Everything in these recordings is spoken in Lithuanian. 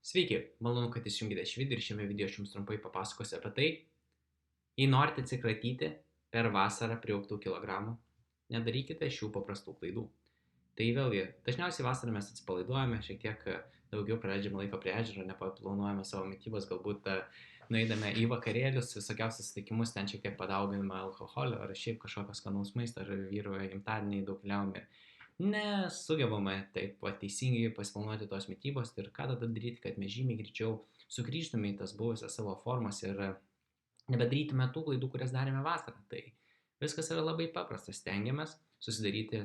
Sveiki, malonu, kad įsijungėte šį video ir šiame video aš jums trumpai papasakosiu apie tai, jei norite atsikratyti per vasarą priaugtų kilogramų, nedarykite šių paprastų klaidų. Tai vėlgi, dažniausiai vasarą mes atsipalaiduojame, šiek tiek daugiau praleidžiame laiko prie ežero, nepaplanuojame savo mitybos, galbūt nueidame į vakarėlius, visokiausius sutikimus, ten šiek tiek padauginame alkoholio ar šiaip kažkokios skanaus maisto, ar vyruoja gimtadieniai, daug keliaujame ir nesugebame taip teisingai pasiplanuoti tos mitybos ir ką tada daryti, kad mes žymiai greičiau sugrįžtume į tas buvusias savo formas ir nebedarytume tų klaidų, kurias darėme vasarą. Tai viskas yra labai paprasta, stengiamės susidaryti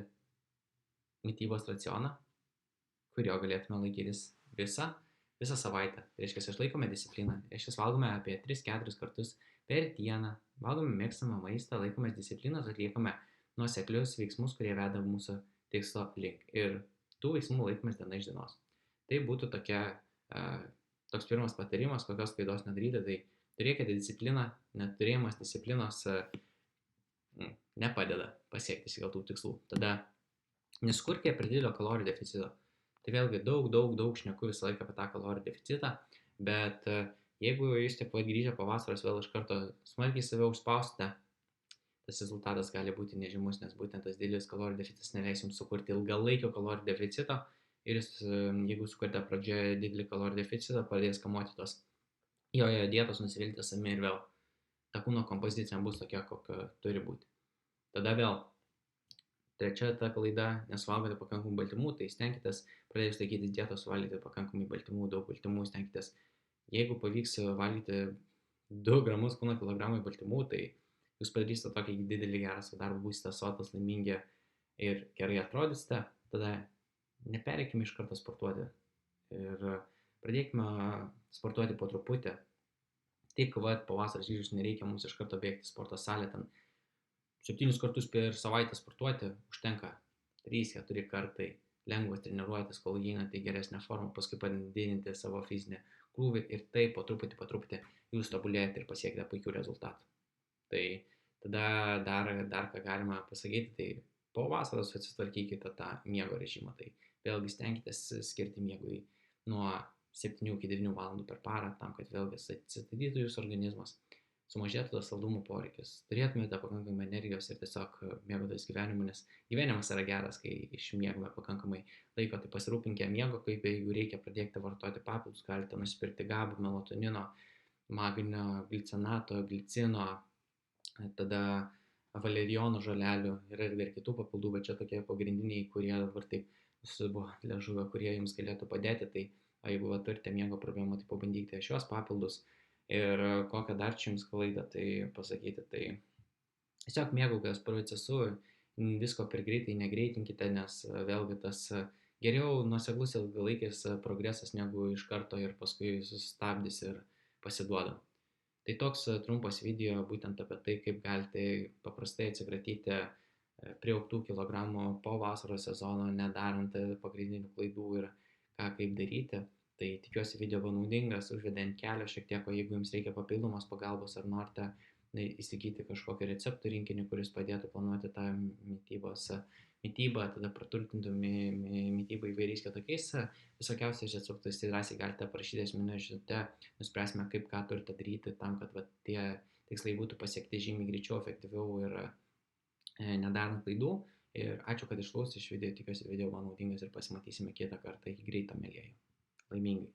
mitybos racioną, kurio galėtume laikytis visą savaitę. Tai reiškia, išlaikome discipliną, reiškia, valgome apie 3-4 kartus per dieną, valgome mėgstamą maistą, laikomės disciplinos, atliekame nuoseklius veiksmus, kurie veda mūsų tikslo link. Ir tų veiksmų laikomės diena iš dienos. Tai būtų toks pirmas patarimas, kokios klaidos nedaryti, tai turėkite discipliną, neturėjimas disciplinos nepadeda pasiekti įsikeltų tikslų. Tada neskurkite per didelio kalorijų deficito. Tai vėlgi daug šneku visą laiką apie tą kalorijų deficitą, bet jeigu jūs taip pat grįžę po vasaros vėl iš karto smarkiai save užspausite, tas rezultatas gali būti nežymus, nes būtent tas didelis kalorijų deficitas neleis jums sukurti ilgalaikio kalorijų deficito ir jūs, jeigu sukurite pradžioje didelį kalorijų deficitą, pradės kamuoti tos jojo dietos, nusivilti savimi ir vėl ta kūno kompozicija bus tokia, kokia turi būti. Tada vėl trečia ta klaida, nesuvalgote pakankamai baltymų, tai stenkitės pradėjus laikytis dietos valgyti pakankamai baltymų, daug baltymų, stenkitės, jeigu pavyks valgyti 2 gramus kūno kilogramui baltymų, tai jūs padarysite tokį didelį gerą savo darbą, būsite sotus, laimingi ir gerai atrodysite, tada nepereikime iš karto sportuoti ir pradėkime sportuoti po truputį. Tik po vasaros grįžus nereikia mums iš karto bėgti sporto salę, ten 7 kartus per savaitę sportuoti, užtenka 3-4 kartai, lengvas treniruotis, kol įeinate į geresnę formą, paskui padidinti savo fizinį krūvį ir taip po truputį jūs tobulėjate ir pasiekite puikių rezultatų. Tai tada dar ką galima pasakyti, tai po vasaros atsitvarkykite tą miego režimą, tai vėlgi stenkitės skirti miegui nuo 7 iki 9 valandų per parą, tam, kad vėlgi atsistatytų jūsų organizmas, sumažėtų tas saldumų poreikis, turėtumėte pakankamai energijos ir tiesiog mėgotės gyvenimu, nes gyvenimas yra geras, kai išmiegame pakankamai laiko, tai pasirūpinkite miego, kaip jeigu reikia pradėti vartoti papildus, galite nusipirkti GABA, melatonino, magnio, glicenato, glicino, tada valerijono žolelių ir kitų papildų, bet čia tokie pagrindiniai, kurie dabar taip buvo liežuvio, kurie jums galėtų padėti, tai jeigu turite miego problemų, tai pabandykite šios papildus. Ir kokią dar čia jums klaidą tai pasakyti, tai tiesiog mėgaukitės procesu, visko per greitai negreitinkite, nes vėlgi tas geriau nuoseklus ilgalaikis progresas negu iš karto ir paskui sustabdys ir pasiduoda. Tai toks trumpas video būtent apie tai, kaip galite paprastai atsikratyti priaugtų kilogramų po vasaros sezono, nedarant pagrindinių klaidų ir kaip daryti. Tai tikiuosi video buvo naudingas, užvedė ant kelio šiek tiek, o jeigu jums reikia papildomos pagalbos ar norite įsigyti kažkokį receptų rinkinį, kuris padėtų planuoti tą mitybą, tada praturtintų mitybą įvairiais kitokiais visokiausiais receptais, tai drąsiai galite parašyti asmeninę žinutę, nuspręsime, kaip ką turite daryti tam, kad tie tikslai būtų pasiekti žymiai greičiau, efektyviau ir nedarant klaidų. Ir ačiū, kad išklausėte šį video, tikiuosi video buvo naudingas ir pasimatysime kitą kartą. Iki greito, mielieji. Laimingai.